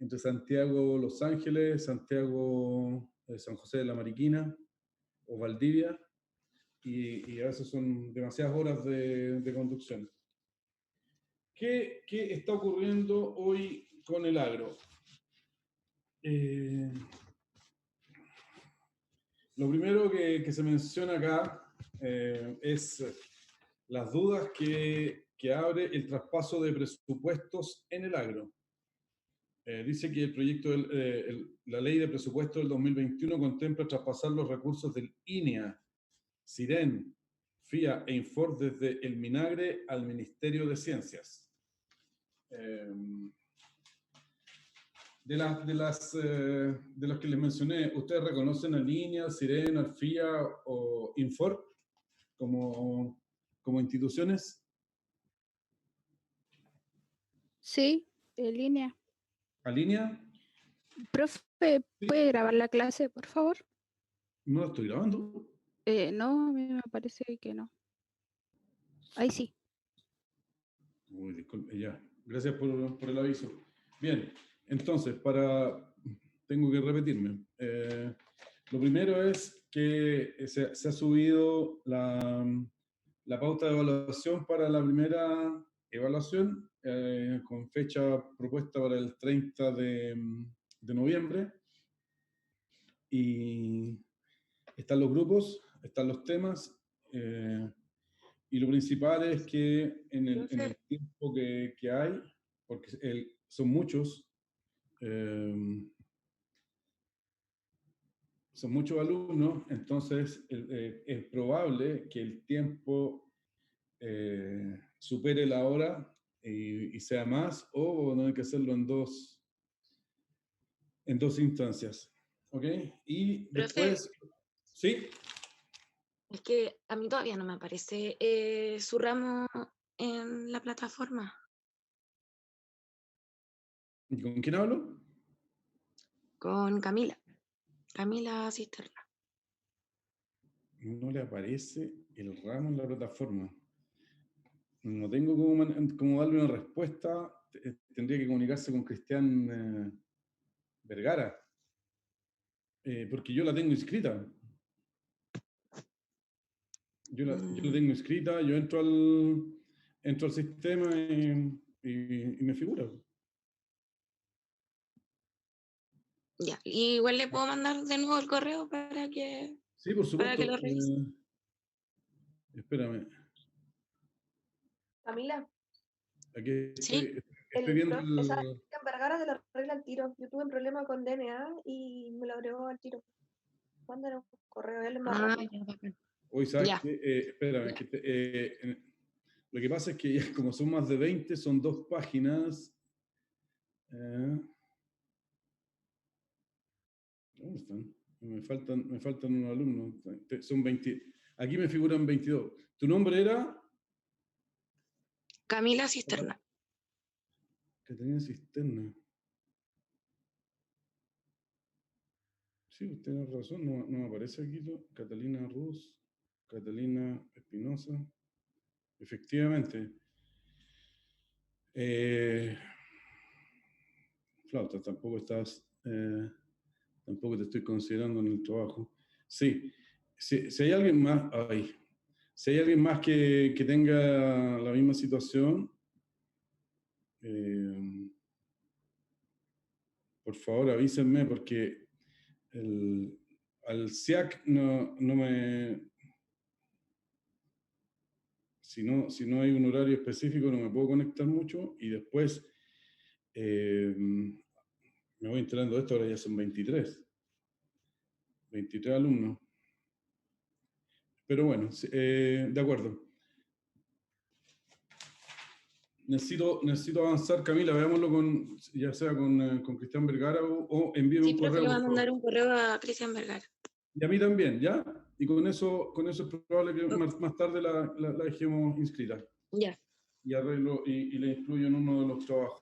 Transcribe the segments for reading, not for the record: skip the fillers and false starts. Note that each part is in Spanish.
entre Santiago, Los Ángeles, Santiago, San José de la Mariquina o Valdivia, y a veces son demasiadas horas de conducción. ¿Qué está ocurriendo hoy con el agro? Lo primero que se menciona acá es las dudas que abre el traspaso de presupuestos en el agro. Dice que el proyecto, la ley de presupuesto del 2021 contempla traspasar los recursos del INEA, SIREN, FIA e Infor desde el Minagre al Ministerio de Ciencias. De los que les mencioné, ¿ustedes reconocen al INEA, SIREN, al FIA o Infor como instituciones? Sí, en línea. ¿A línea? Profe, ¿puede grabar la clase, por favor? ¿No la estoy grabando? No, a mí me parece que no. Ahí sí. Uy, disculpe, ya. Gracias por el aviso. Bien, entonces, tengo que repetirme. Lo primero es que se ha subido la pauta de evaluación para la primera evaluación, con fecha propuesta para el 30 de noviembre. Y están los grupos, están los temas, y lo principal es que en el tiempo que hay, porque son muchos alumnos, entonces es probable que el tiempo supere la hora y sea más, o no hay que hacerlo en dos instancias. ¿Ok? Y después... Profe, ¿sí? es que a mí todavía no me aparece su ramo en la plataforma. ¿Y con quién hablo? Con Camila Cisterna. No le aparece el ramo en la plataforma. No tengo cómo darle una respuesta. Tendría que comunicarse con Cristian Vergara, porque yo la tengo inscrita. Yo la tengo inscrita, yo entro al sistema y me figura. Ya, igual le puedo mandar de nuevo el correo para que... Sí, por supuesto. Para que lo revise. Espérame. Camila. Aquí ¿Sí? estoy viendo Esa Vergara te lo arregla al tiro. Yo tuve un problema con DNA y me lo agregó al tiro. Mándale un correo, él es más rápido. Hoy, ¿sabes Ya. qué? Espérame. Lo que pasa es que ya, como son más de 20, son 2 páginas. ¿Dónde están? Me faltan unos alumnos. Son 20. Aquí me figuran 22. ¿Tu nombre era? Camila Cisterna. Catalina Cisterna. Sí, usted tiene razón, no me aparece aquí. Catalina Ruz, Catalina Espinosa. Efectivamente. Flauta, tampoco te estoy considerando en el trabajo. Sí, si hay alguien más, si hay alguien más que tenga la misma situación, por favor avísenme, porque al SIAC no me... Si no hay un horario específico no me puedo conectar mucho, y después me voy enterando de esto, ahora ya son 23 alumnos. Pero bueno, de acuerdo. Necesito avanzar, Camila, veámoslo ya sea con Cristian Vergara o envíen un correo. Le voy a mandar un correo a Cristian Vergara. Y a mí también, ¿ya? Y con eso es probable que más tarde la dejemos inscrita. Ya. Y arreglo y la incluyo en uno de los trabajos.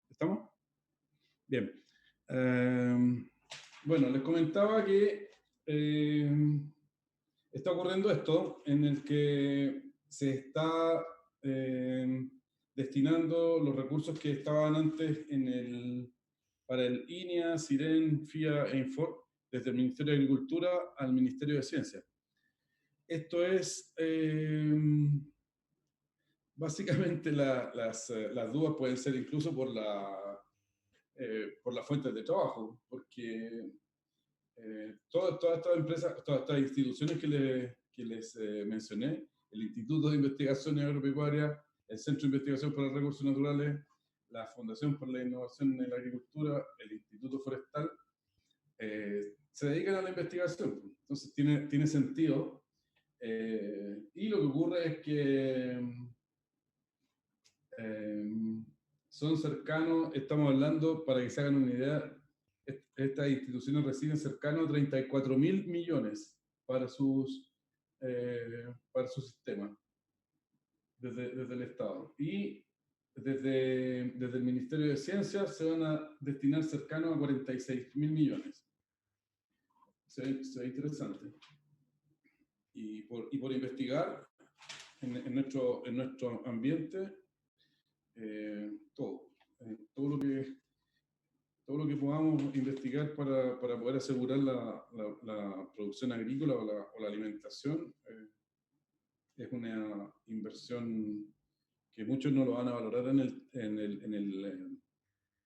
¿Estamos? Bien. Bueno, les comentaba que está ocurriendo esto, en el que se está destinando los recursos que estaban antes para el INEA, CIREN, FIA e Infor, desde el Ministerio de Agricultura al Ministerio de Ciencia. Esto es, básicamente las dudas pueden ser incluso por las fuentes de trabajo, porque todas estas empresas, todas estas instituciones que les mencioné, el Instituto de Investigaciones Agropecuarias, el Centro de Investigación para Recursos Naturales, la Fundación para la Innovación en la Agricultura, el Instituto Forestal, se dedican a la investigación. Entonces tiene sentido. Y lo que ocurre es que son cercanos, estamos hablando, para que se hagan una idea, estas instituciones reciben cercanos a 34.000 millones para su sistema, desde el Estado. Y desde el Ministerio de Ciencias se van a destinar cercanos a 46.000 millones. Se ve interesante. Y por investigar en nuestro ambiente, todo lo que podamos investigar para poder asegurar la producción agrícola o la alimentación, es una inversión que muchos no lo van a valorar en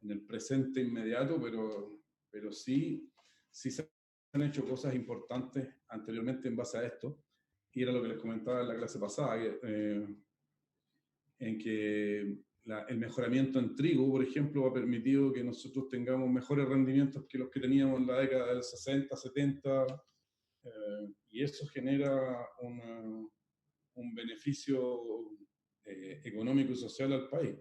el presente inmediato, pero sí se han hecho cosas importantes anteriormente en base a esto, y era lo que les comentaba en la clase pasada, en que el mejoramiento en trigo, por ejemplo, ha permitido que nosotros tengamos mejores rendimientos que los que teníamos en la década del 60, 70, y eso genera un beneficio económico y social al país.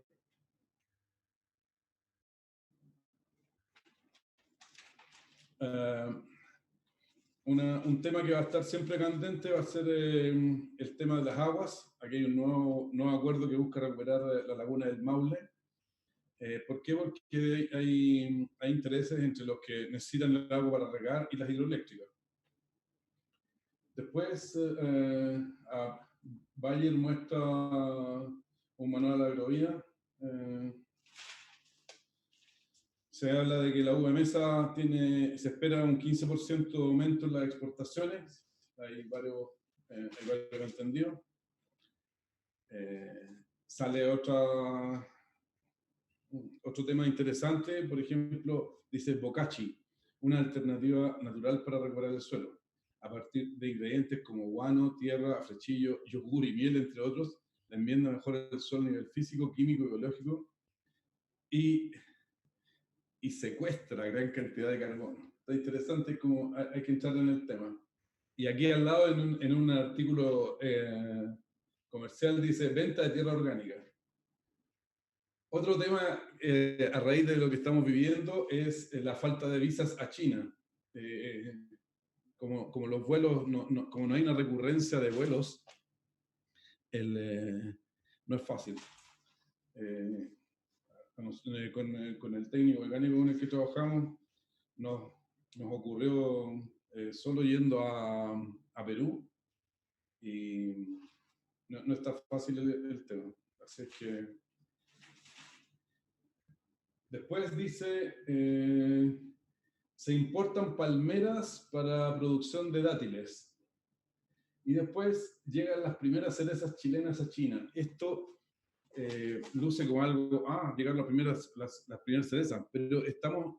Un tema que va a estar siempre candente va a ser el tema de las aguas. Aquí hay un nuevo acuerdo que busca recuperar la laguna del Maule. ¿Por qué? Porque hay intereses entre los que necesitan el agua para regar y las hidroeléctricas. Después, Bayer muestra un manual de agrovía. Se habla de que la uva de mesa se espera un 15% de aumento en las exportaciones. Hay varios entendidos. Sale otro tema interesante, por ejemplo, dice Bocachi, una alternativa natural para recuperar el suelo, a partir de ingredientes como guano, tierra, frechillo, yogur y miel, entre otros. La enmienda mejora el suelo a nivel físico, químico y biológico y secuestra gran cantidad de carbono. Está interesante como hay que entrar en el tema. Y aquí al lado, en un artículo comercial, dice venta de tierra orgánica. Otro tema, a raíz de lo que estamos viviendo, es la falta de visas a China. Como los vuelos, como no hay una recurrencia de vuelos, no es fácil. Con el técnico mecánico con el que trabajamos, nos ocurrió solo yendo a Perú, y no está fácil el tema. Así es que después dice, se importan palmeras para producción de dátiles. Y después llegan las primeras cerezas chilenas a China. Esto luce como algo, llegaron las primeras cerezas, pero estamos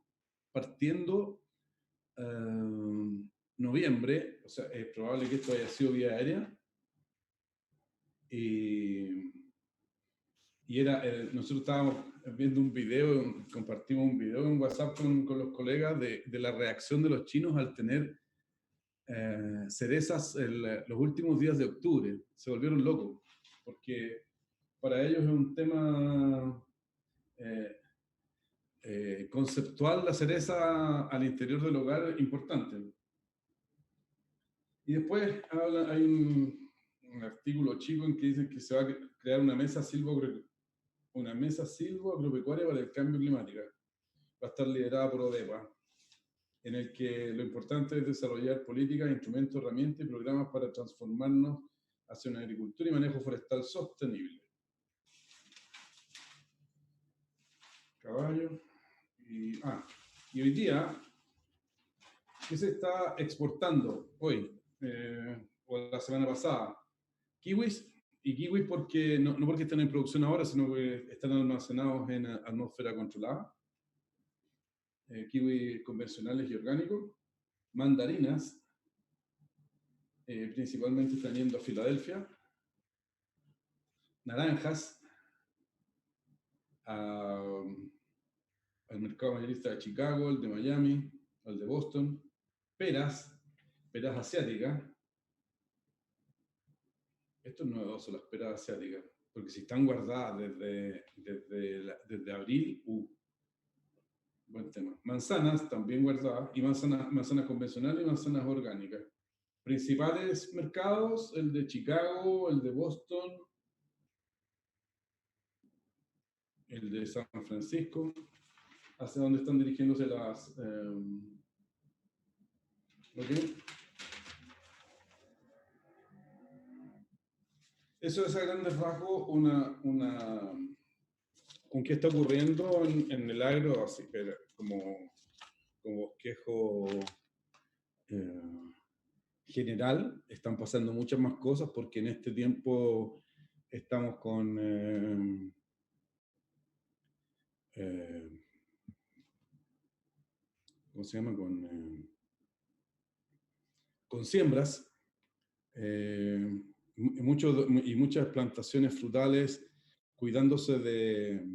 partiendo noviembre, o sea, es probable que esto haya sido vía aérea. Y nosotros estábamos viendo un video, compartimos un video en WhatsApp con los colegas de la reacción de los chinos al tener cerezas los últimos días de octubre. Se volvieron locos, porque para ellos es un tema conceptual, la cereza al interior del hogar importante. Y después hay un artículo chico en que dicen que se va a crear una mesa silvoagropecuaria para el cambio climático. Va a estar liderada por ODEPA, en el que lo importante es desarrollar políticas, instrumentos, herramientas y programas para transformarnos hacia una agricultura y manejo forestal sostenible. Caballo. Y y hoy día, ¿qué se está exportando hoy? O la semana pasada. Kiwis, y kiwis porque, no porque están en producción ahora, sino que están almacenados en atmósfera controlada. Kiwis convencionales y orgánicos. Mandarinas, principalmente están yendo a Filadelfia. Naranjas, al mercado mayorista de Chicago, el de Miami, al de Boston. Peras asiáticas. Esto es novedoso, las peras asiáticas, porque si están guardadas desde abril, buen tema. Manzanas también guardadas, y manzanas convencionales y manzanas orgánicas. Principales mercados, el de Chicago, el de Boston, el de San Francisco, hacia donde están dirigiéndose las... ¿ok? Eso es a grandes rasgos con qué está ocurriendo en el agro, así como bosquejo general. Están pasando muchas más cosas porque en este tiempo estamos con ¿cómo se llama? Con siembras y muchas plantaciones frutales cuidándose de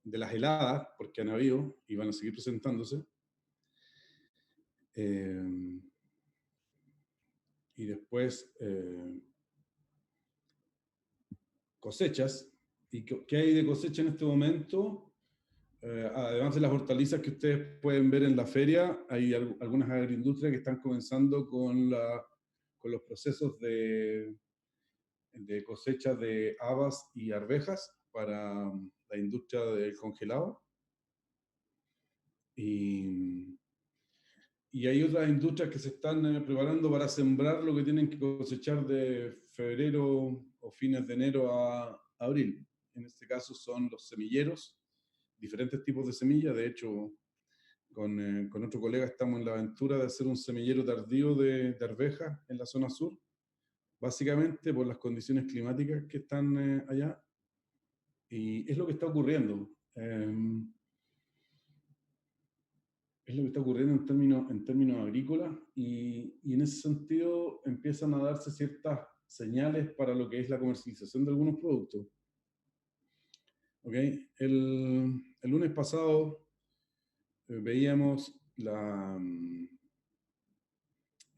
las heladas, porque han habido y van a seguir presentándose. Y después cosechas. ¿Y qué hay de cosecha en este momento? Además de las hortalizas que ustedes pueden ver en la feria, hay algunas agroindustrias que están comenzando con los procesos de cosecha de habas y arvejas para la industria del congelado. Y hay otras industrias que se están preparando para sembrar lo que tienen que cosechar de febrero o fines de enero a abril. En este caso son los semilleros, diferentes tipos de semillas. De hecho, con otro colega estamos en la aventura de hacer un semillero tardío de arvejas en la zona sur, básicamente por las condiciones climáticas que están allá. Y es lo que está ocurriendo. Es lo que está ocurriendo en términos agrícolas, y en ese sentido empiezan a darse ciertas señales para lo que es la comercialización de algunos productos. ¿Okay? El lunes pasado veíamos a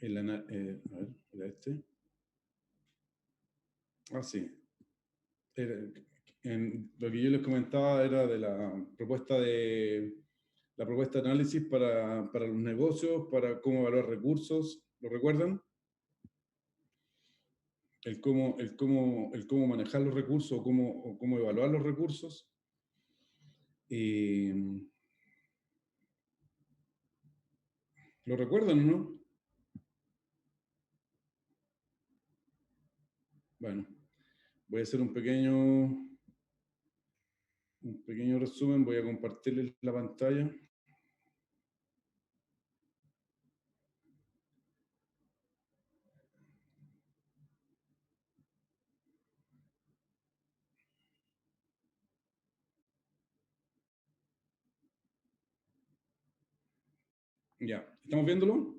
ver, ¿era este? Sí. Lo que yo les comentaba era de la propuesta de análisis para los negocios, para cómo evaluar recursos. ¿Lo recuerdan? El cómo manejar los recursos o cómo evaluar los recursos. ¿Lo recuerdan o no? Bueno, voy a hacer un pequeño resumen. Voy a compartirles la pantalla. Ya, ¿estamos viéndolo?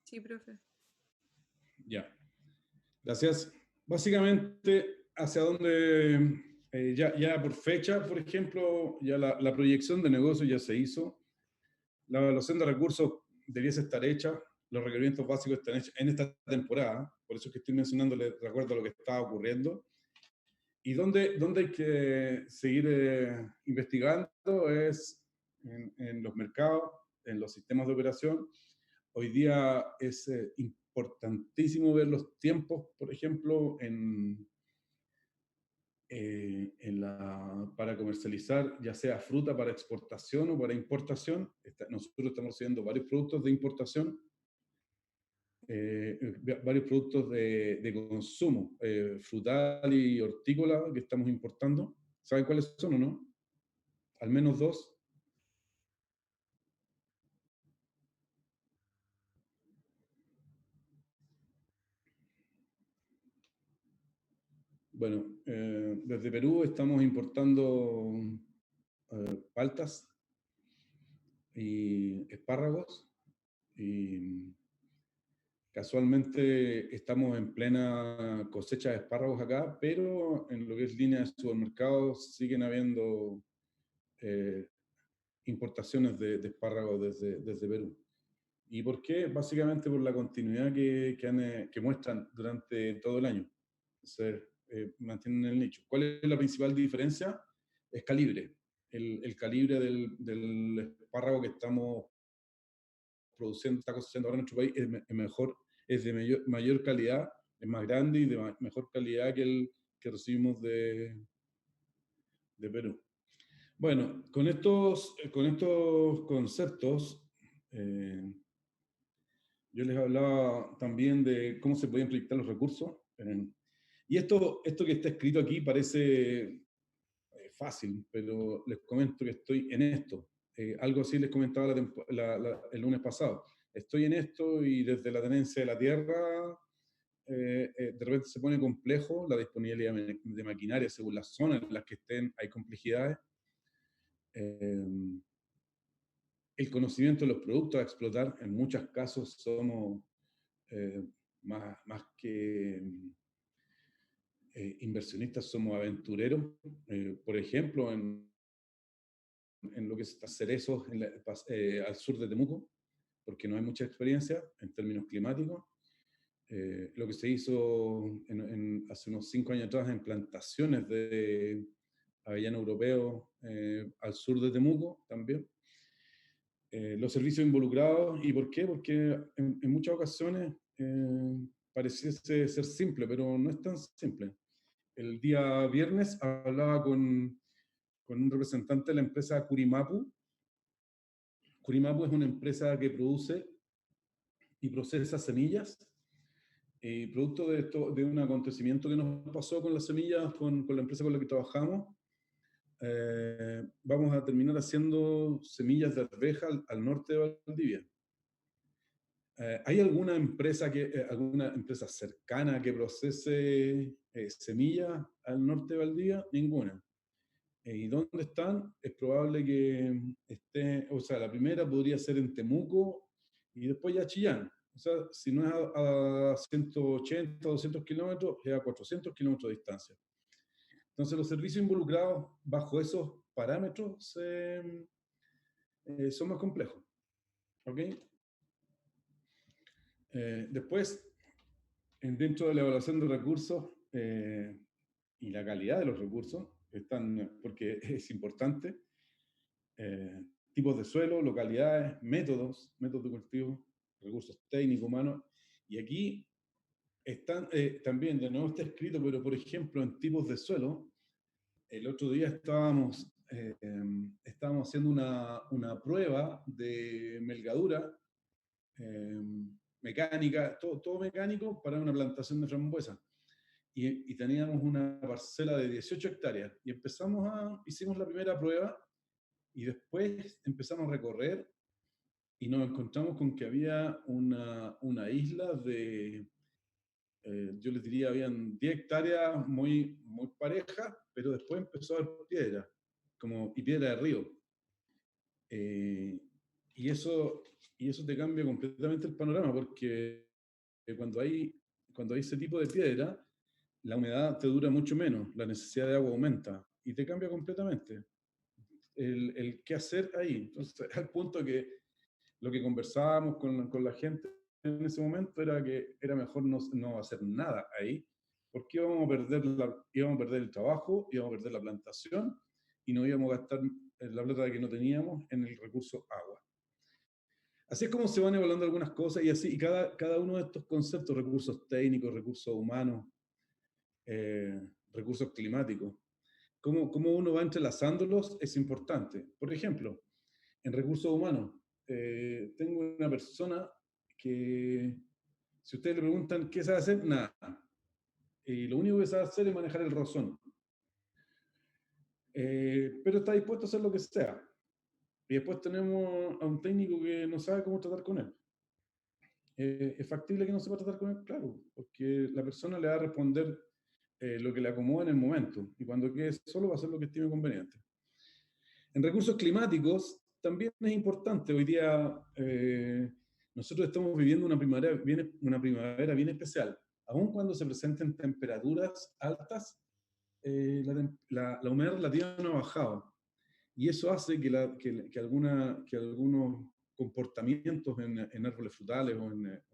Sí, profe. Ya, gracias. Básicamente, hacia dónde, ya por fecha, por ejemplo, ya la proyección de negocio ya se hizo. La evaluación de recursos debiese estar hecha. Los requerimientos básicos están hechos en esta temporada. Por eso es que estoy mencionándole, de acuerdo a lo que está ocurriendo. Y dónde hay que seguir investigando es en los mercados, en los sistemas de operación. Hoy día es importantísimo ver los tiempos, por ejemplo, para comercializar, ya sea fruta para exportación o para importación. Nosotros estamos recibiendo varios productos de importación, varios productos de consumo, frutal y hortícola que estamos importando. ¿Saben cuáles son o no? al menos 2. Bueno, desde Perú estamos importando paltas y espárragos, y casualmente estamos en plena cosecha de espárragos acá, pero en lo que es línea de supermercados siguen habiendo eh, importaciones de espárragos desde Perú. ¿Y por qué? Básicamente por la continuidad que muestran durante todo el año. Entonces, mantienen el nicho. ¿Cuál es la principal diferencia? Es calibre. El calibre del espárrago que estamos produciendo, está cosechando ahora en nuestro país, es mejor, es de mayor calidad, es más grande y de mejor calidad que el que recibimos de Perú. Bueno, con estos conceptos, yo les hablaba también de cómo se podían proyectar los recursos. Y esto que está escrito aquí parece fácil, pero les comento que estoy en esto. Algo así les comentaba el lunes pasado. Estoy en esto y desde la tenencia de la tierra, de repente se pone complejo la disponibilidad de maquinaria según las zonas en las que estén, hay complejidades. El conocimiento de los productos a explotar, en muchos casos somos eh, más que inversionistas, somos aventureros. Por ejemplo, en lo que es Cerezos al sur de Temuco, porque no hay mucha experiencia en términos climáticos. Lo que se hizo hace unos 5 años atrás en plantaciones de avellano europeo al sur de Temuco también. Los servicios involucrados, ¿y por qué? Porque en muchas ocasiones pareciese ser simple, pero no es tan simple. El día viernes hablaba con un representante de la empresa Curimapu. Curimapu es una empresa que produce y procesa semillas, producto de un acontecimiento que nos pasó con las semillas, con la empresa con la que trabajamos. Vamos a terminar haciendo semillas de arveja al norte de Valdivia. ¿Hay alguna empresa cercana que procese semillas al norte de Valdivia? Ninguna. ¿Y dónde están? Es probable que esté, o sea, la primera podría ser en Temuco y después ya Chillán. O sea, si no es a 180 o 200 kilómetros, es a 400 kilómetros de distancia. Entonces, los servicios involucrados bajo esos parámetros son más complejos. ¿Ok? Después, dentro de la evaluación de recursos y la calidad de los recursos, porque es importante, tipos de suelo, localidades, métodos de cultivo, recursos técnicos, humanos, y aquí están también, de nuevo está escrito, pero por ejemplo en tipos de suelo, el otro día estábamos haciendo una prueba de melgadura mecánica, todo mecánico para una plantación de frambuesa. Y teníamos una parcela de 18 hectáreas y hicimos la primera prueba y después empezamos a recorrer y nos encontramos con que había una isla de, yo les diría, habían 10 hectáreas muy parejas, pero después empezó a haber piedra, y piedra de río. Y eso te cambia completamente el panorama, porque cuando hay ese tipo de piedra, la humedad te dura mucho menos, la necesidad de agua aumenta, y te cambia completamente el qué hacer ahí. Entonces, al punto que lo que conversábamos con la gente en ese momento era que era mejor no hacer nada ahí, porque íbamos a perder el trabajo, íbamos a perder la plantación, y no íbamos a gastar la plata que no teníamos en el recurso agua. Así es como se van evaluando algunas cosas, y cada uno de estos conceptos, recursos técnicos, recursos humanos, recursos climáticos, cómo uno va entrelazándolos es importante. Por ejemplo, en recursos humanos, tengo una persona que, si ustedes le preguntan qué sabe hacer, nada. Y lo único que sabe hacer es manejar el rozón. pero está dispuesto a hacer lo que sea. Y después tenemos a un técnico que no sabe cómo tratar con él. ¿Es factible que no sepa tratar con él? Claro, porque la persona le va a responder lo que le acomoda en el momento, y cuando quede solo va a hacer lo que estime conveniente. En recursos climáticos también es importante. Hoy día nosotros estamos viviendo una primavera bien especial. Aun cuando se presenten temperaturas altas, la humedad relativa no ha bajado. Y eso hace que algunos comportamientos en árboles frutales o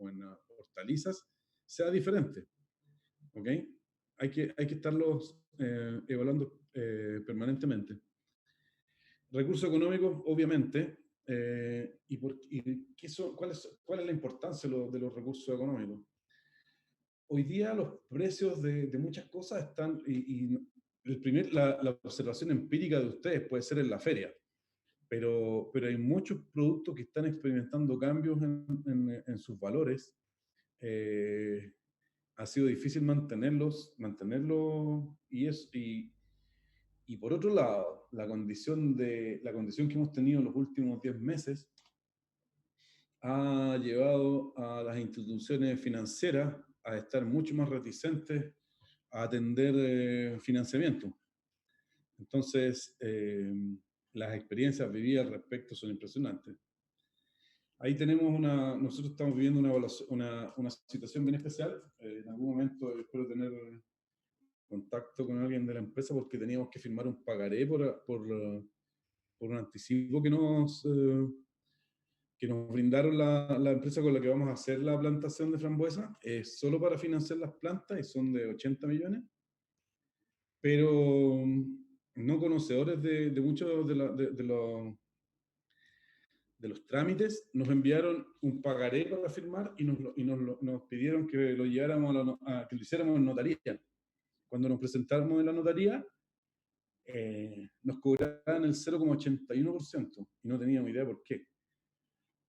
en hortalizas sea diferente. ¿Ok? Hay que estarlos evaluando permanentemente. Recursos económicos, obviamente. ¿Cuál es la importancia de los recursos económicos? Hoy día los precios de muchas cosas están, la observación empírica de ustedes puede ser en la feria, pero hay muchos productos que están experimentando cambios en sus valores. Ha sido difícil mantenerlos, y por otro lado, la condición que hemos tenido en los últimos 10 meses ha llevado a las instituciones financieras a estar mucho más reticentes a atender financiamiento. Entonces, las experiencias vividas al respecto son impresionantes. Ahí nosotros estamos viviendo una situación bien especial. En algún momento espero tener contacto con alguien de la empresa porque teníamos que firmar un pagaré por un anticipo que nos brindaron la empresa con la que vamos a hacer la plantación de frambuesa, solo para financiar las plantas, y son de 80 millones, pero no conocedores de muchos de los trámites, nos enviaron un pagaré para firmar y nos pidieron que lo lleváramos que lo hiciéramos en notaría. Cuando nos presentáramos en la notaría, nos cobraban el 0,81% y no teníamos idea por qué.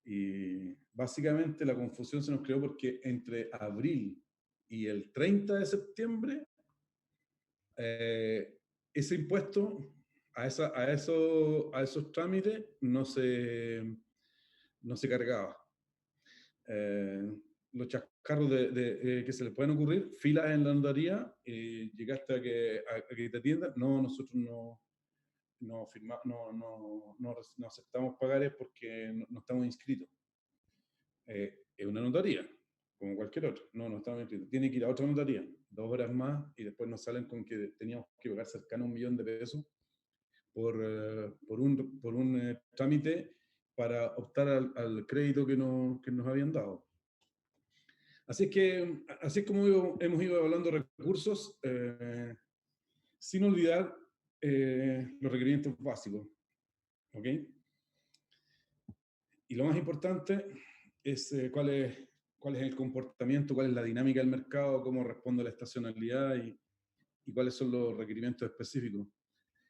Y básicamente la confusión se nos creó porque entre abril y el 30 de septiembre, ese impuesto a esos trámites no se cargaba. Los chascarros que se les pueden ocurrir, filas en la notaría, llegaste a que te atiendan. No, nosotros no aceptamos pagares porque no estamos inscritos. Es una notaría, como cualquier otra. No estamos inscritos. Tiene que ir a otra notaría, 2 horas más, y después nos salen con que teníamos que pagar cercano a 1 millón de pesos por un trámite para optar al crédito que nos habían dado. Así es como hemos ido evaluando recursos, sin olvidar los requerimientos básicos. ¿Ok? Y lo más importante es cuál es el comportamiento, cuál es la dinámica del mercado, cómo responde la estacionalidad y cuáles son los requerimientos específicos.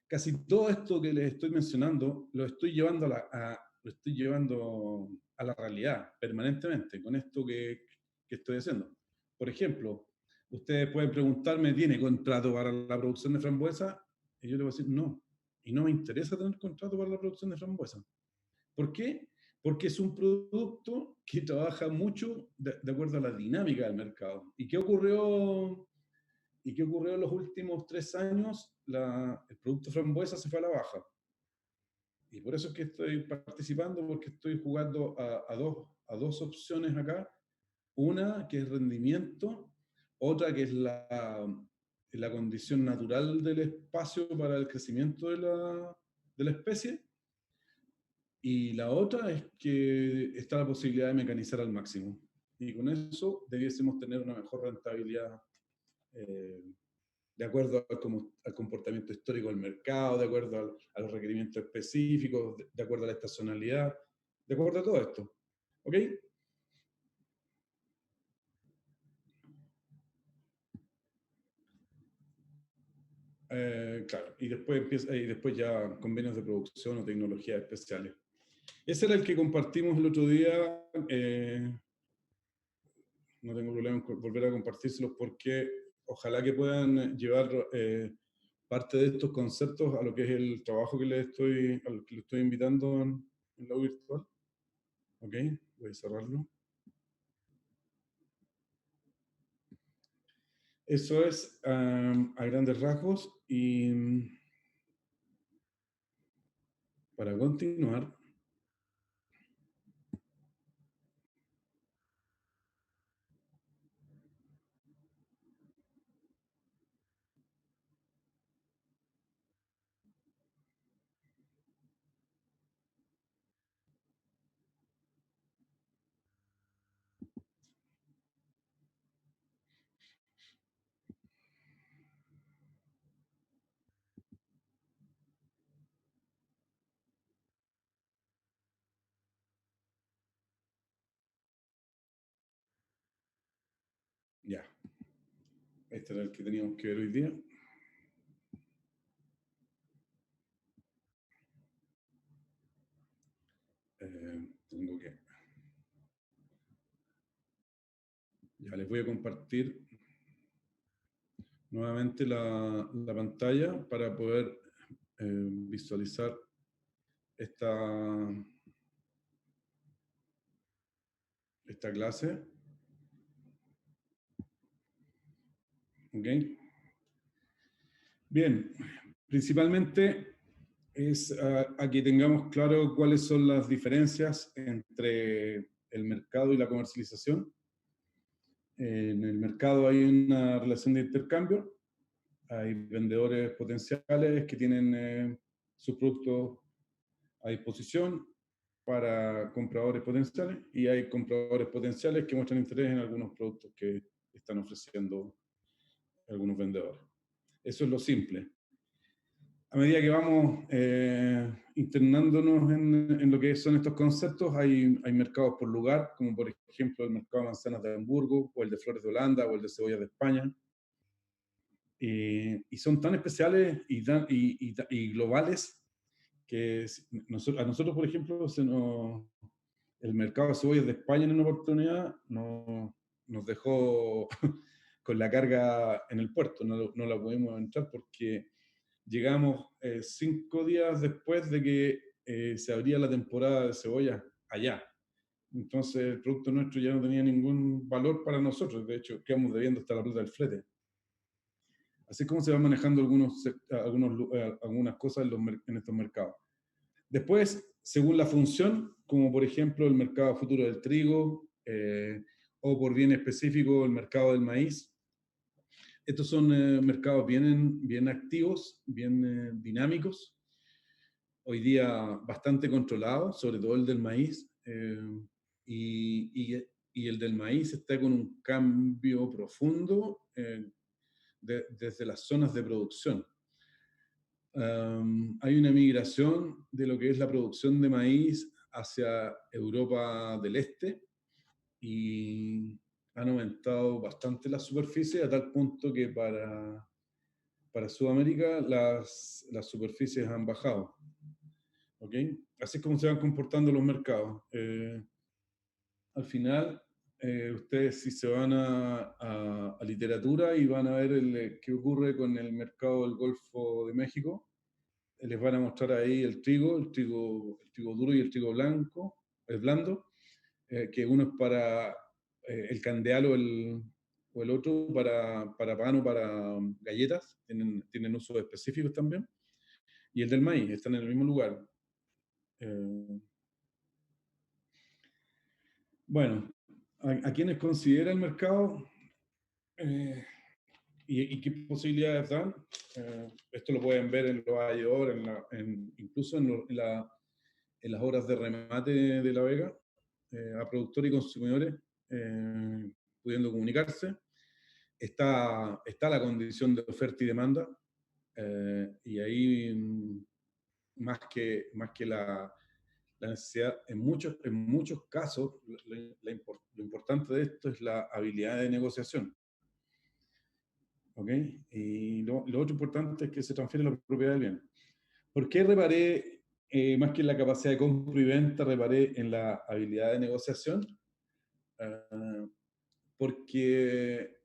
Casi todo esto que les estoy mencionando lo estoy llevando a la realidad permanentemente con esto que estoy haciendo. Por ejemplo, ustedes pueden preguntarme, ¿tiene contrato para la producción de frambuesa? Y yo les voy a decir, no. Y no me interesa tener contrato para la producción de frambuesa. ¿Por qué? Porque es un producto que trabaja mucho de acuerdo a la dinámica del mercado. ¿Y qué ocurrió en los últimos 3 años? El producto frambuesa se fue a la baja. Y por eso es que estoy participando, porque estoy jugando a dos opciones acá. Una que es rendimiento, otra que es la condición natural del espacio para el crecimiento de la especie, y la otra es que está la posibilidad de mecanizar al máximo. Y con eso debiésemos tener una mejor rentabilidad de acuerdo al comportamiento histórico del mercado, de acuerdo a los requerimientos específicos, de acuerdo a la estacionalidad, de acuerdo a todo esto. ¿Ok? Claro, y después ya convenios de producción o tecnologías especiales. Ese era el que compartimos el otro día. No tengo problema en volver a compartírselos porque ojalá que puedan llevar parte de estos conceptos a lo que es el trabajo al que le estoy invitando en la virtual. Ok, voy a cerrarlo. Eso es a grandes rasgos, y para continuar, ya, este era el que teníamos que ver hoy día. Tengo que... Ya les voy a compartir nuevamente la pantalla para poder visualizar esta clase. ¿Ok? Bien, principalmente es a que tengamos claro cuáles son las diferencias entre el mercado y la comercialización. En el mercado hay una relación de intercambio, hay vendedores potenciales que tienen sus productos a disposición para compradores potenciales, y hay compradores potenciales que muestran interés en algunos productos que están ofreciendo algunos vendedores. Eso es lo simple. A medida que vamos internándonos en lo que son estos conceptos, hay mercados por lugar, como por ejemplo el mercado de manzanas de Hamburgo, o el de flores de Holanda, o el de cebollas de España. Y son tan especiales y globales que a nosotros, por ejemplo, el mercado de cebollas de España en una oportunidad nos dejó con la carga en el puerto, no la pudimos entrar porque llegamos 5 días después de que se abría la temporada de cebollas allá. Entonces el producto nuestro ya no tenía ningún valor para nosotros, de hecho quedamos debiendo hasta la plata del flete. Así es como se van manejando algunas cosas en estos mercados. Después, según la función, como por ejemplo el mercado futuro del trigo, o por bien específico el mercado del maíz. Estos son mercados bien activos, bien dinámicos, hoy día bastante controlados, sobre todo el del maíz, y el del maíz está con un cambio profundo desde las zonas de producción. Hay una migración de lo que es la producción de maíz hacia Europa del Este, y han aumentado bastante la superficie a tal punto que para Sudamérica las superficies han bajado. ¿Ok? Así es como se van comportando los mercados. Al final, ustedes si se van a literatura y van a ver qué ocurre con el mercado del Golfo de México, les van a mostrar ahí el trigo duro y el trigo blanco, el blando, que uno es para el candeal o el otro para pan o para galletas, tienen usos específicos también, y el del maíz, están en el mismo lugar. Bueno, a quienes considera el mercado y qué posibilidades dan, esto lo pueden ver en los ajedores, incluso en las horas de remate de La Vega, a productores y consumidores pudiendo comunicarse. Está la condición de oferta y demanda, y ahí más que la necesidad, en muchos casos, lo importante de esto es la habilidad de negociación. ¿Ok? Y lo otro importante es que se transfiere la propiedad del bien. ¿Por qué reparé, más que en la capacidad de compra y venta, reparé en la habilidad de negociación? Porque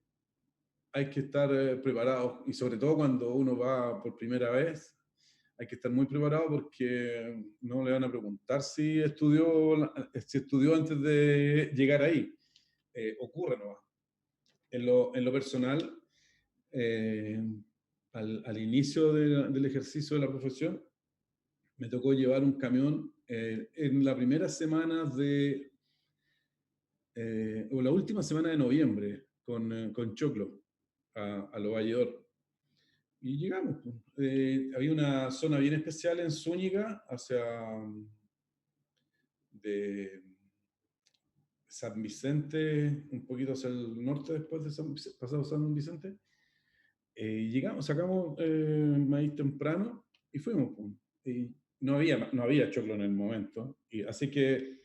hay que estar preparado, y sobre todo cuando uno va por primera vez, hay que estar muy preparado porque no le van a preguntar si estudió antes de llegar ahí. Ocurre nomás. En lo personal, eh, al inicio del ejercicio de la profesión, me tocó llevar un camión en la primera semana o la última semana de noviembre, con choclo a Lo Valledor. Y llegamos, pues. Había una zona bien especial en Zúñiga, de San Vicente, un poquito hacia el norte después de pasado San Vicente. Llegamos, sacamos maíz temprano y fuimos, pues. Y no había choclo en el momento, y así que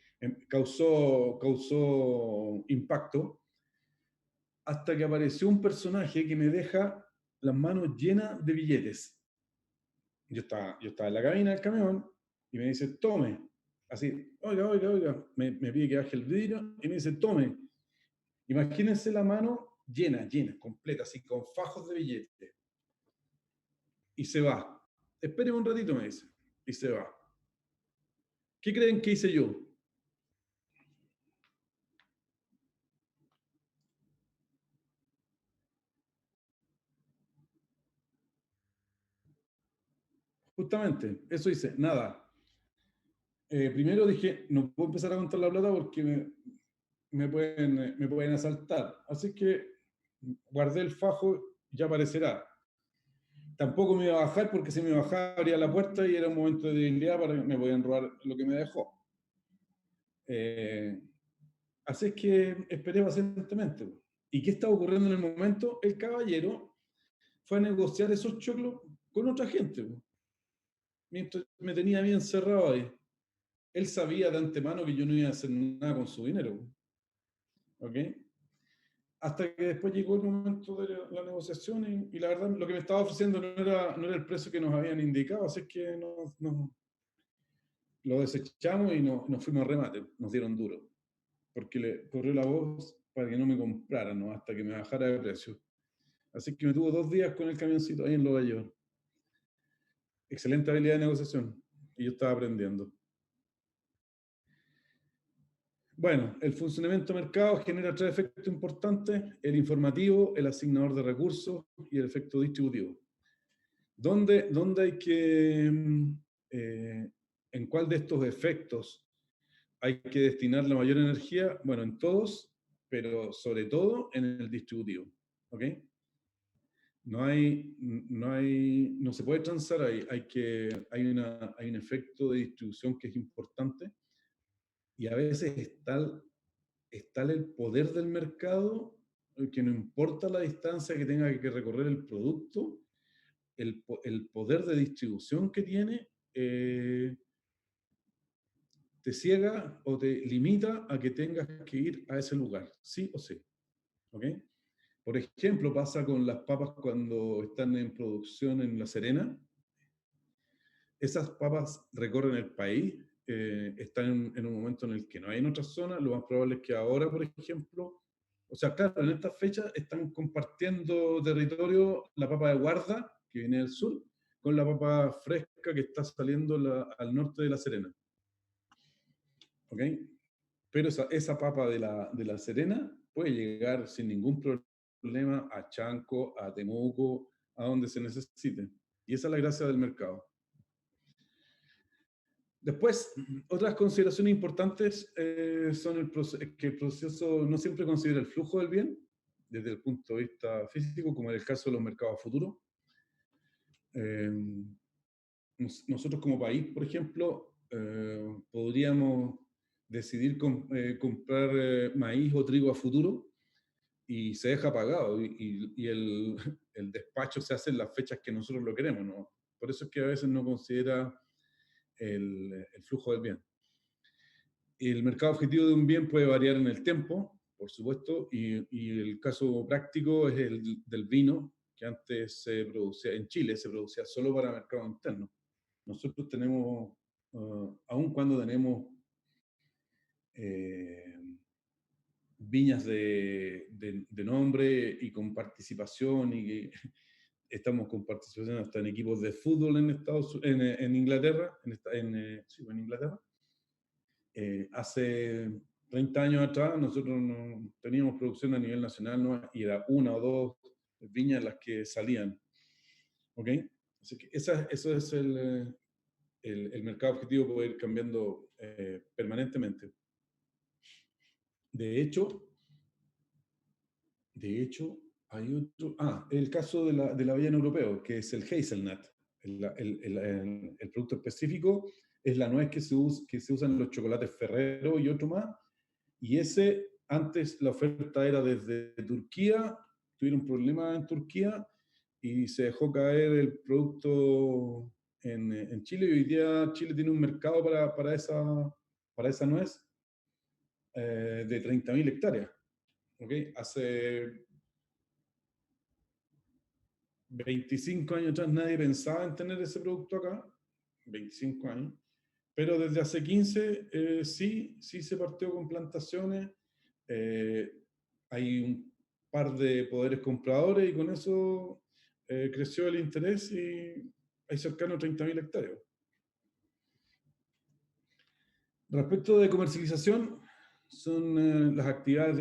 causó impacto hasta que apareció un personaje que me deja las manos llenas de billetes. Yo estaba en la cabina del camión y me dice, tome. Así, oiga, oiga, oiga. Me pide que baje el vidrio y me dice, tome. Imagínense la mano llena, llena, completa, así, con fajos de billetes. Y se va. Esperen un ratito, me dice. Y se va. ¿Qué creen que hice yo? Justamente, eso hice, nada. Primero dije, no puedo empezar a contar la plata porque me pueden asaltar. Así que guardé el fajo, ya aparecerá. Tampoco me iba a bajar porque si me bajaba abría la puerta y era un momento de debilidad para que me podían robar lo que me dejó. Eh, Así es que esperé pacientemente. ¿Y qué estaba ocurriendo en el momento? El caballero fue a negociar esos choclos con otra gente, mientras me tenía bien encerrado ahí. Él sabía de antemano que yo no iba a hacer nada con su dinero. ¿Ok? Hasta que después llegó el momento de la negociación y la verdad lo que me estaba ofreciendo no era el precio que nos habían indicado, así que lo desechamos y nos fuimos a remate, nos dieron duro, porque le corrió la voz para que no me compraran, ¿no? Hasta que me bajara de precio. Así que me tuvo 2 días con el camioncito ahí en Lo Valledor. Excelente habilidad de negociación y yo estaba aprendiendo. Bueno, el funcionamiento de mercado genera 3 efectos importantes: el informativo, el asignador de recursos y el efecto distributivo. ¿Dónde hay que, en cuál de estos efectos hay que destinar la mayor energía? Bueno, en todos, pero sobre todo en el distributivo. ¿Ok? No se puede transar ahí. Hay un efecto de distribución que es importante y a veces está el poder del mercado, que no importa la distancia que tenga que recorrer el producto, el poder de distribución que tiene te ciega o te limita a que tengas que ir a ese lugar, sí o sí. ¿Ok? Por ejemplo, pasa con las papas cuando están en producción en La Serena. Esas papas recorren el país, están en un momento en el que no hay en otras zonas. Lo más probable es que ahora, por ejemplo, o sea, claro, en estas fechas están compartiendo territorio la papa de Guarda, que viene del sur, con la papa fresca que está saliendo al norte de La Serena. ¿Ok? Pero esa papa de la Serena puede llegar sin ningún problema a Chanco, a Temuco, a donde se necesite. Y esa es la gracia del mercado. Después, otras consideraciones importantes son que el proceso no siempre considera el flujo del bien desde el punto de vista físico, como en el caso de los mercados futuros. Nosotros como país, por ejemplo, podríamos decidir comprar maíz o trigo a futuro y se deja pagado y el despacho se hace en las fechas que nosotros lo queremos, ¿no? Por eso es que a veces no considera el flujo del bien. El mercado objetivo de un bien puede variar en el tiempo, por supuesto, y el caso práctico es el del vino, que antes se producía en Chile, se producía solo para mercado interno. Nosotros tenemos, aun cuando tenemos viñas de nombre y con participación, y que estamos con participación hasta en equipos de fútbol en Inglaterra, sí, en Inglaterra. Hace 30 años atrás nosotros no teníamos producción a nivel nacional, ¿no? Y era una o dos viñas las que salían. ¿Ok? Así que eso es el mercado objetivo, puede ir cambiando permanentemente. De hecho, hay otro... el caso de la avellana europeo, que es el hazelnut. El producto específico es la nuez que se usa en los chocolates Ferrero y otro más. Y antes la oferta era desde Turquía, tuvieron problemas en Turquía y se dejó caer el producto en Chile, y hoy día Chile tiene un mercado para esa nuez de 30.000 hectáreas. ¿Okay? Hace 25 años atrás nadie pensaba en tener ese producto acá, 25 años, pero desde hace 15 sí se partió con plantaciones, hay un par de poderes compradores y con eso creció el interés y hay cercano a 30.000 hectáreas. Respecto de comercialización, son las actividades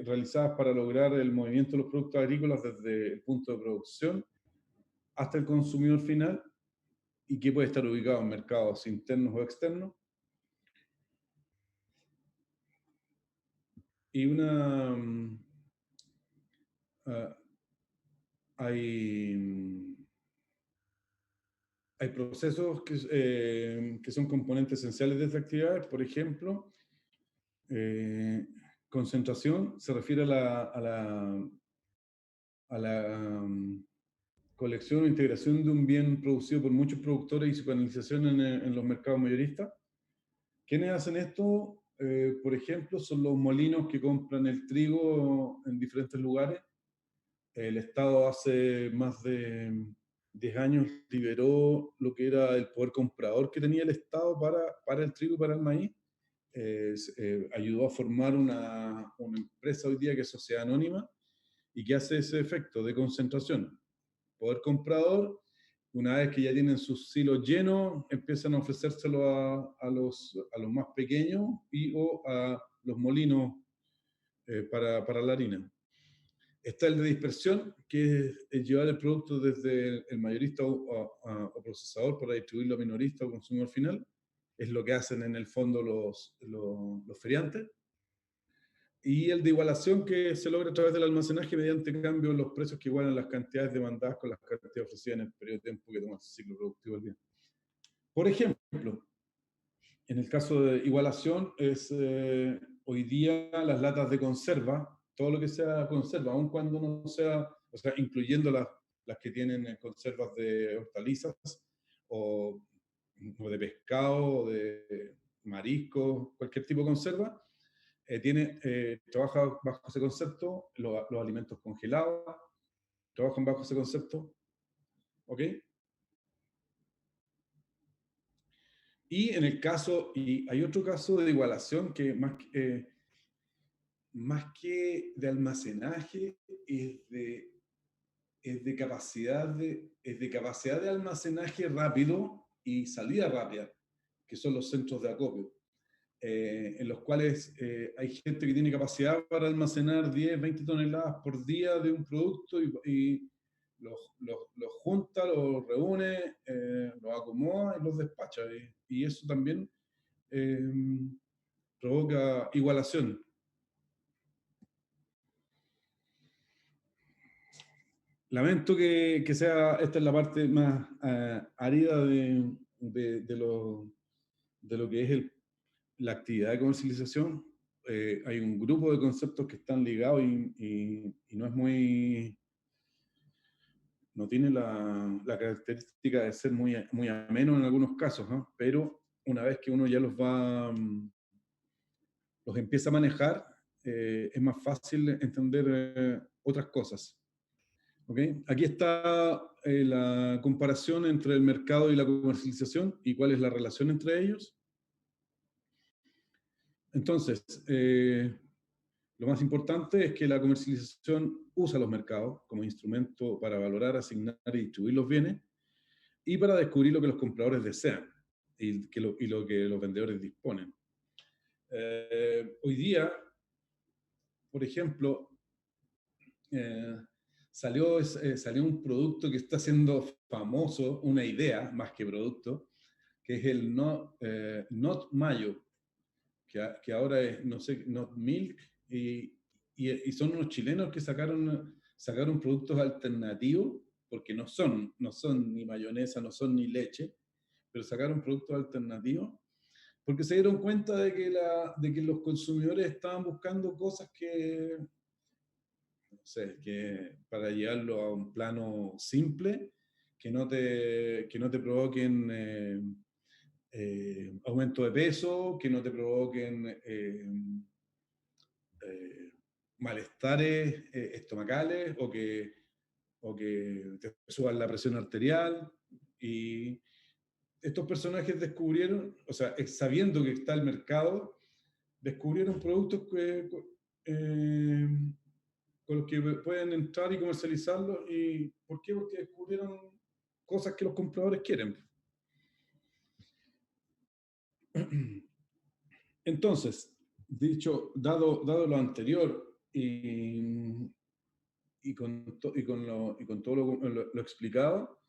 realizadas para lograr el movimiento de los productos agrícolas desde el punto de producción hasta el consumidor final, y que puede estar ubicado en mercados internos o externos. Y hay procesos que son componentes esenciales de estas actividades. Por ejemplo, concentración se refiere a la colección o integración de un bien producido por muchos productores y su canalización en los mercados mayoristas. ¿Quiénes hacen esto? Por ejemplo, son los molinos que compran el trigo en diferentes lugares. El Estado hace más de 10 años liberó lo que era el poder comprador que tenía el Estado para el trigo y para el maíz. Ayudó a formar una empresa hoy día que es sociedad anónima y que hace ese efecto de concentración. Poder comprador, una vez que ya tienen sus silos llenos, empiezan a ofrecérselo a los más pequeños o a los molinos para la harina. Está el de dispersión, que es llevar el producto desde el mayorista o procesador para distribuirlo a minorista o consumidor final. Es lo que hacen en el fondo los feriantes. Y el de igualación, que se logra a través del almacenaje mediante cambio en los precios que igualan las cantidades demandadas con las cantidades ofrecidas en el periodo de tiempo que toma el ciclo productivo del bien. Por ejemplo, en el caso de igualación, hoy día las latas de conserva, todo lo que sea conserva, aun cuando no sea, o sea, incluyendo las que tienen conservas de hortalizas o de pescado, o de marisco, cualquier tipo de conserva, trabaja bajo ese concepto. Los alimentos congelados trabajan bajo ese concepto. ¿Ok? Y en el caso, y hay otro caso de igualación que más que de almacenaje es de capacidad de almacenaje rápido y salida rápida, que son los centros de acopio, en los cuales hay gente que tiene capacidad para almacenar 10, 20 toneladas por día de un producto y los junta, los reúne, los acomoda y los despacha. Y eso también provoca igualación. Lamento que esta es la parte más árida de lo que es la actividad de comercialización. Hay un grupo de conceptos que están ligados y no tiene la característica de ser muy ameno en algunos casos, ¿no? Pero una vez que uno ya los empieza a manejar, es más fácil entender otras cosas. ¿Okay? Aquí está la comparación entre el mercado y la comercialización y cuál es la relación entre ellos. Entonces, Lo más importante es que la comercialización usa los mercados como instrumento para valorar, asignar y distribuir los bienes y para descubrir lo que los compradores desean y lo que los vendedores disponen. Hoy día, por ejemplo, salió un producto que está siendo famoso, una idea más que producto, que es el Not Mayo, que ahora es, no sé, Not Milk, y son unos chilenos que sacaron productos alternativos, porque no son ni mayonesa, no son ni leche, pero sacaron productos alternativos, porque se dieron cuenta de que los consumidores estaban buscando cosas que, no sé, que para llevarlo a un plano simple, que no te provoquen aumento de peso, que no te provoquen malestares estomacales o que te suban la presión arterial. Y estos personajes descubrieron, o sea, sabiendo que está el mercado, descubrieron productos eh, con los que pueden entrar y comercializarlos. ¿Y por qué? Porque descubrieron cosas que los compradores quieren. Entonces, dado lo anterior y con todo lo explicado,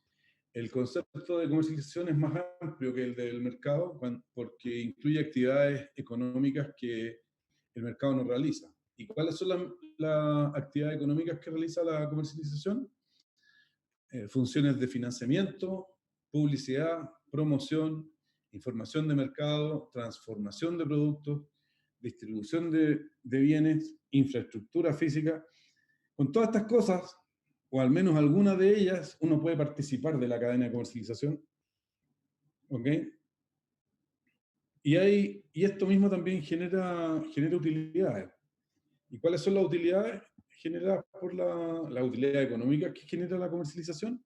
el concepto de comercialización es más amplio que el del mercado porque incluye actividades económicas que el mercado no realiza. ¿Y cuáles son las actividades económicas que realiza la comercialización? Funciones de financiamiento, publicidad, promoción, información de mercado, transformación de productos, distribución de bienes, infraestructura física. Con todas estas cosas, o al menos algunas de ellas, uno puede participar de la cadena de comercialización. ¿Ok? Y esto mismo también genera utilidades. ¿Y cuáles son las utilidades generadas por la utilidad económica que genera la comercialización?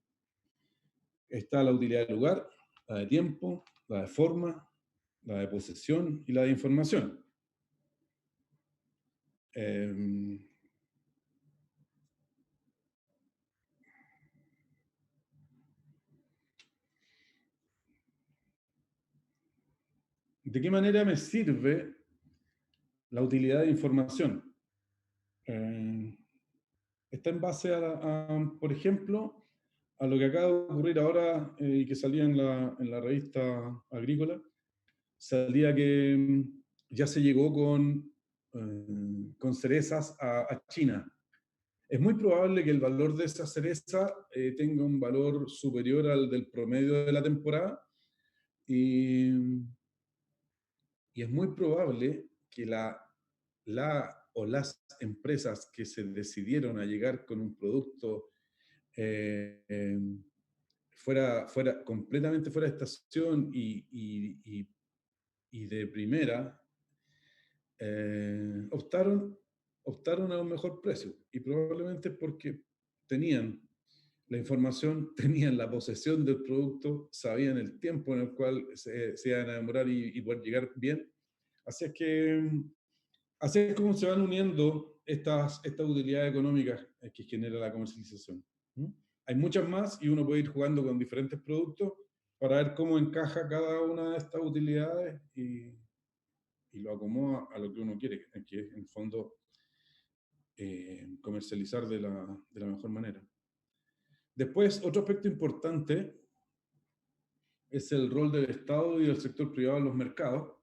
Está la utilidad del lugar, la de tiempo, la de forma, la de posesión y la de información. ¿De qué manera me sirve la utilidad de información? Está en base por ejemplo, a lo que acaba de ocurrir ahora y que salía en la revista Agrícola. Salía que ya se llegó con cerezas a China. Es muy probable que el valor de esa cereza tenga un valor superior al del promedio de la temporada y es muy probable que o las empresas que se decidieron a llegar con un producto completamente fuera de estación y de primera, optaron a un mejor precio. Y probablemente porque tenían la información, tenían la posesión del producto, sabían el tiempo en el cual se iban a demorar y poder llegar bien. Así es como se van uniendo estas utilidades económicas que genera la comercialización. Hay muchas más y uno puede ir jugando con diferentes productos para ver cómo encaja cada una de estas utilidades y lo acomoda a lo que uno quiere, que es en el fondo comercializar de la mejor manera. Después, otro aspecto importante es el rol del Estado y del sector privado en los mercados.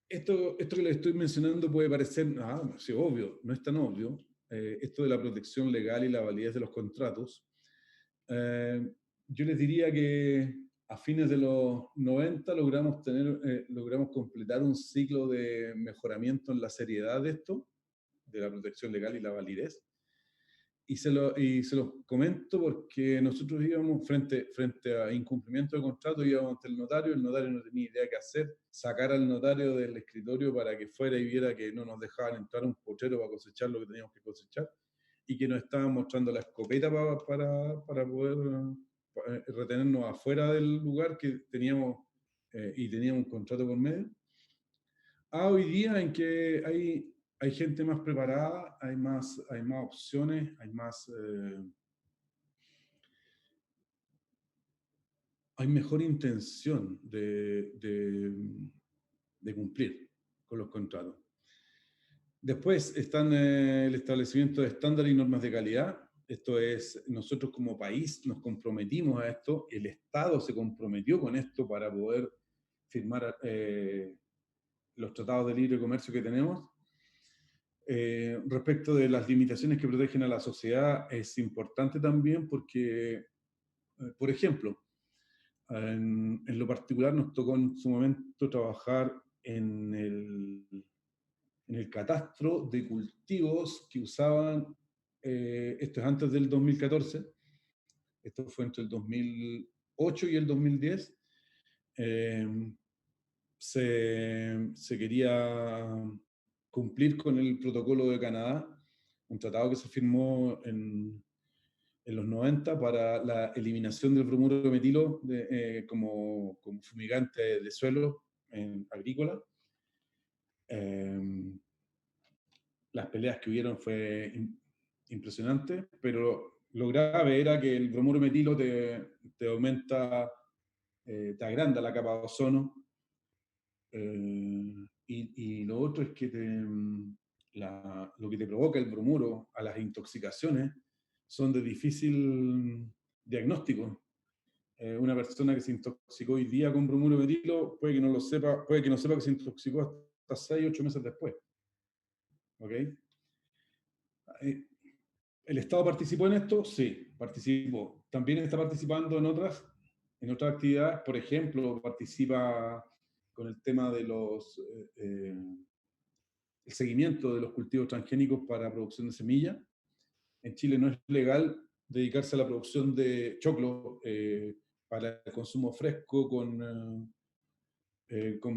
Esto que les estoy mencionando puede parecer, sí, obvio, no es tan obvio. Esto de la protección legal y la validez de los contratos. Yo les diría que a fines de los 90 logramos completar un ciclo de mejoramiento en la seriedad de esto, de la protección legal y la validez. Y se los comento porque nosotros íbamos frente a incumplimiento de contrato, íbamos ante el notario no tenía idea qué hacer, sacar al notario del escritorio para que fuera y viera que no nos dejaban entrar a un potrero para cosechar lo que teníamos que cosechar, y que nos estaban mostrando la escopeta para poder retenernos afuera del lugar que teníamos y teníamos un contrato por medio, hoy día en que hay gente más preparada, hay más opciones, hay mejor intención de cumplir con los contratos. Después están el establecimiento de estándares y normas de calidad. Esto es, nosotros como país nos comprometimos a esto, el Estado se comprometió con esto para poder firmar los tratados de libre comercio que tenemos. Respecto de las limitaciones que protegen a la sociedad, es importante también porque, por ejemplo, en lo particular nos tocó en su momento trabajar en el catastro de cultivos que usaban, esto es antes del 2014, esto fue entre el 2008 y el 2010, se quería cumplir con el protocolo de Canadá, un tratado que se firmó en los 90 para la eliminación del bromuro de metilo como fumigante de suelo agrícola. Las peleas que hubieron fue impresionante, pero lo grave era que el bromuro de metilo te aumenta, te agranda la capa de ozono, y lo otro es que lo que te provoca el bromuro a las intoxicaciones son de difícil diagnóstico. Una persona que se intoxicó hoy día con bromuro de metilo puede que no lo sepa, puede que no sepa que se intoxicó hasta 6 o 8 meses después. ¿Ok? ¿El Estado participó en esto? Sí, participó. También está participando en otras actividades, por ejemplo, participa con el tema de el seguimiento de los cultivos transgénicos para producción de semilla. En Chile no es legal dedicarse a la producción de choclo para el consumo fresco con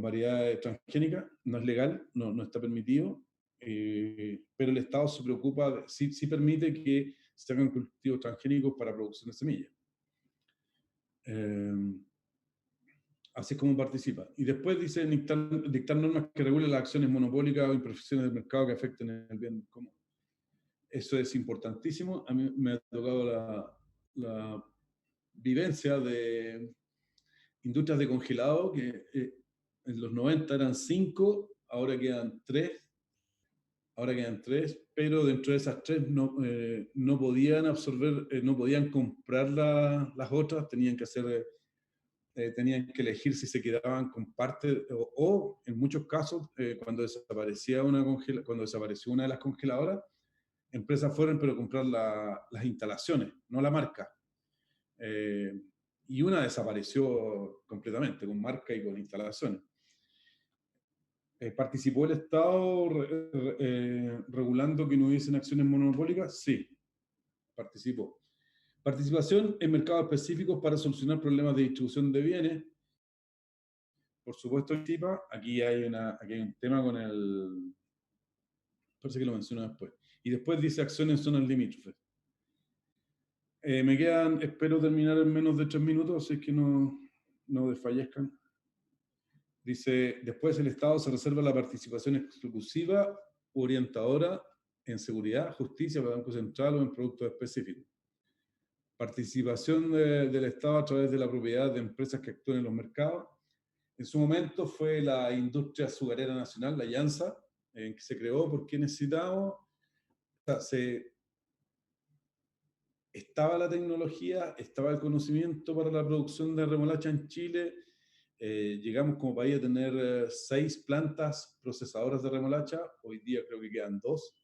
variedades transgénicas. No es legal, no está permitido, pero el Estado se preocupa, sí permite que se hagan cultivos transgénicos para producción de semillas. Así es como participa. Y después dice dictar normas que regulen las acciones monopólicas o imperfecciones del mercado que afecten el bien común. Eso es importantísimo. A mí me ha tocado la vivencia de industrias de congelado que en los 90 eran 5, ahora quedan 3. Ahora quedan 3, pero dentro de esas 3 no podían absorber, no podían comprar las otras, tenían que elegir si se quedaban con parte, o en muchos casos, cuando desapareció una de las congeladoras, empresas fueron pero comprar las instalaciones, no la marca. Y una desapareció completamente, con marca y con instalaciones. ¿Participó el Estado regulando que no hubiesen acciones monopólicas? Sí, participó. Participación en mercados específicos para solucionar problemas de distribución de bienes. Por supuesto, participa. Aquí hay un tema con el... Parece que lo menciono después. Y después dice acciones en zonas limítrofes. espero terminar en menos de 3 minutos, así que no desfallezcan. Dice, después el Estado se reserva la participación exclusiva u orientadora en seguridad, justicia, Banco Central o en productos específicos. Participación del Estado a través de la propiedad de empresas que actúan en los mercados. En su momento fue la Industria Azucarera Nacional, la IANSA, que se creó porque necesitábamos, estaba la tecnología, estaba el conocimiento para la producción de remolacha en Chile. Llegamos como país a tener 6 plantas procesadoras de remolacha, hoy día creo que quedan 2.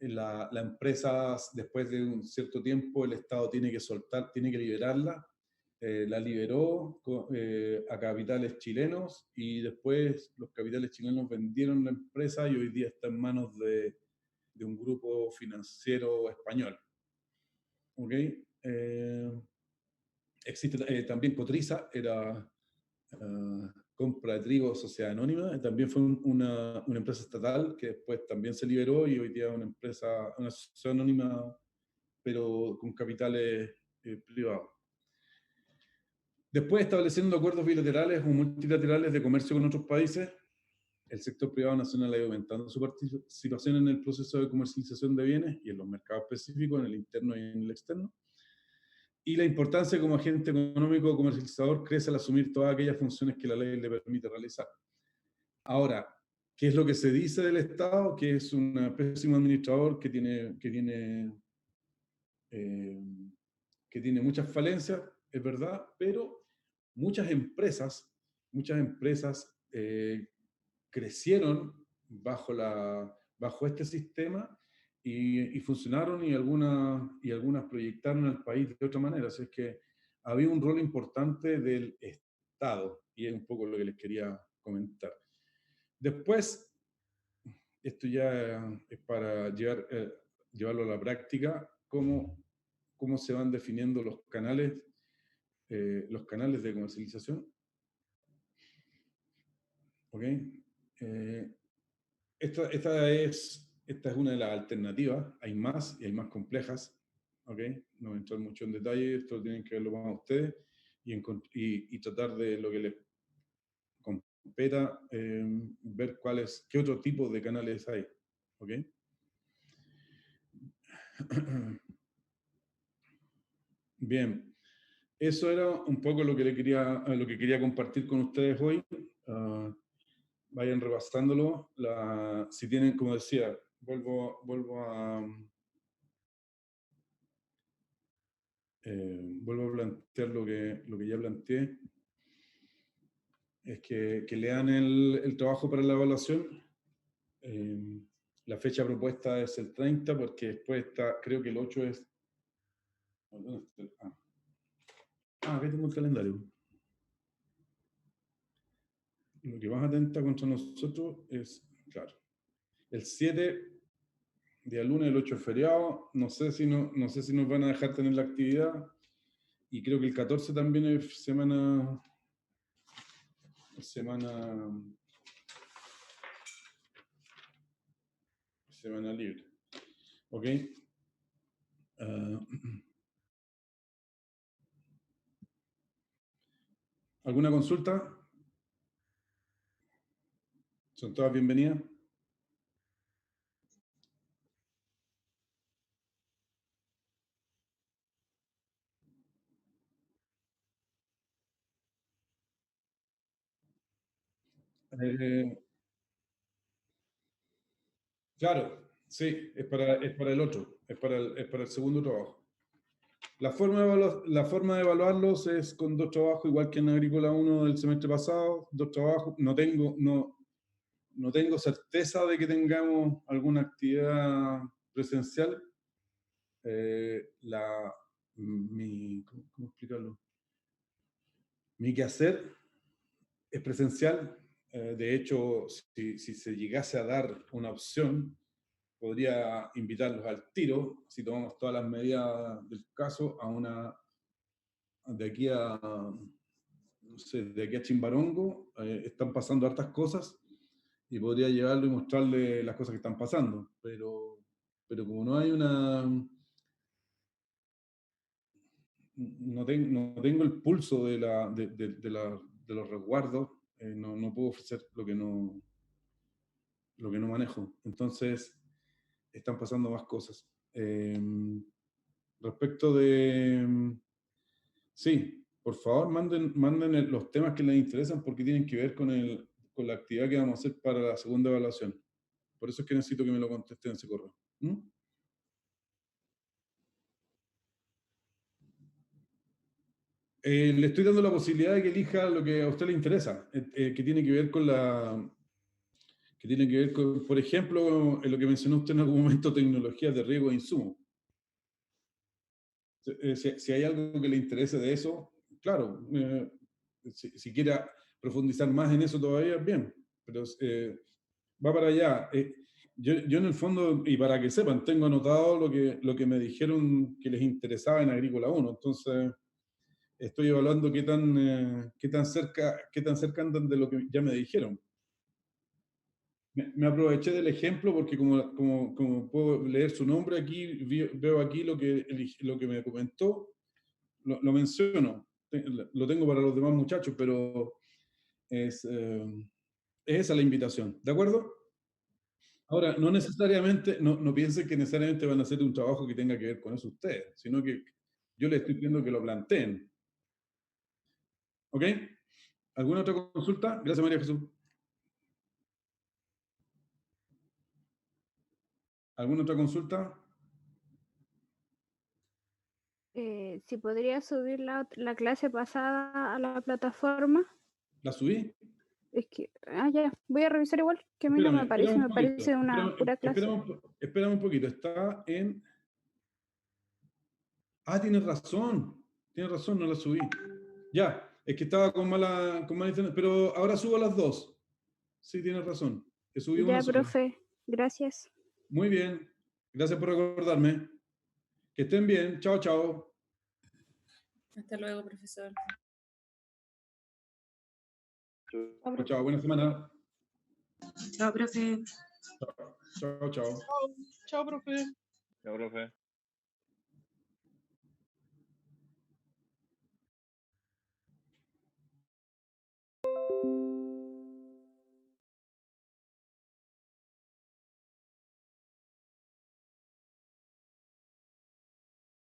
La empresa, después de un cierto tiempo, el Estado tiene que liberarla. La liberó a capitales chilenos y después los capitales chilenos vendieron la empresa y hoy día está en manos de un grupo financiero español. ¿Okay? Existe también Cotriza, era compra de trigo, sociedad anónima, también fue una empresa estatal que después también se liberó y hoy día es una sociedad anónima, pero con capitales privados. Después estableciendo acuerdos bilaterales o multilaterales de comercio con otros países. el sector privado nacional ha ido aumentando su participación en el proceso de comercialización de bienes y en los mercados específicos, en el interno y en el externo. Y la importancia como agente económico o comercializador crece al asumir todas aquellas funciones que la ley le permite realizar. Ahora, ¿qué es lo que se dice del Estado? Que es un pésimo administrador que tiene muchas falencias, es verdad, pero muchas empresas crecieron bajo este sistema y funcionaron y algunas proyectaron al país de otra manera. Así es que había un rol importante del Estado y es un poco lo que les quería comentar. Después, esto ya es para llevarlo a la práctica, cómo se van definiendo los canales de comercialización. ¿Ok? Esta es una de las alternativas, hay más y hay más complejas, ¿ok? No voy a entrar mucho en detalle, esto tienen que verlo más ustedes y tratar de lo que les competa, ver qué otro tipo de canales hay, ¿ok? Bien, eso era un poco lo que quería compartir con ustedes hoy. Vayan repasándolo. Si tienen, como decía, vuelvo a plantear lo que ya planteé. Es que lean el trabajo para la evaluación. La fecha propuesta es el 30, porque después está, creo que el 8 es... acá tengo el calendario. Lo que más atenta contra nosotros es, claro, el 7, día lunes, el 8 es feriado, no sé si nos van a dejar tener la actividad, y creo que el 14 también es semana libre. ¿Ok? ¿Alguna consulta? ¿Son todas bienvenidas? Claro, sí, es para el otro, es para el segundo trabajo. La forma de evaluarlos es con 2 trabajos, igual que en Agrícola 1 del semestre pasado, 2 trabajos. No tengo certeza de que tengamos alguna actividad presencial. ¿Cómo explicarlo? Mi quehacer es presencial. De hecho, si se llegase a dar una opción, podría invitarlos al tiro, si tomamos todas las medidas del caso, de aquí a, no sé, de aquí a Chimbarongo, están pasando hartas cosas, y podría llevarlo y mostrarle las cosas que están pasando, pero como no hay no tengo el pulso de los resguardos, no puedo ofrecer lo que no manejo. Entonces, están pasando más cosas. Respecto de... Sí, por favor, manden los temas que les interesan, porque tienen que ver con la actividad que vamos a hacer para la segunda evaluación. Por eso es que necesito que me lo contesten en ese correo. Le estoy dando la posibilidad de que elija lo que a usted le interesa, que tiene que ver con, por ejemplo, en lo que mencionó usted en algún momento, tecnologías de riego e insumo. Si hay algo que le interese de eso, claro, si quiera profundizar más en eso todavía, bien, pero va para allá. Yo en el fondo, y para que sepan, tengo anotado lo que me dijeron que les interesaba en Agrícola 1, entonces estoy evaluando qué tan cerca andan de lo que ya me dijeron. Me aproveché del ejemplo porque como puedo leer su nombre aquí, veo aquí lo que me comentó, lo menciono. Lo tengo para los demás muchachos, pero es Es esa la invitación, ¿de acuerdo? Ahora, no necesariamente, no piensen que necesariamente van a hacer un trabajo que tenga que ver con eso ustedes, sino que yo les estoy pidiendo que lo planteen. ¿Ok? ¿Alguna otra consulta? Gracias, María Jesús. ¿Alguna otra consulta? Si podría subir la clase pasada a la plataforma. ¿La subí? Es que, ya, voy a revisar igual, que a mí no me aparece, me parece una pura clase. Espérame un poquito, está en... Ah, tienes razón, no la subí. Ya, es que estaba con mala internet, pero ahora subo las dos. Sí, tienes razón, que subí una Ya, sola. profe, gracias. Muy bien, gracias por recordarme. Que estén bien, chao, chao. Hasta luego, profesor. Chao, chao, buena semana. Chao, profe. Chao, chao. Chao, profe. Ya, profe.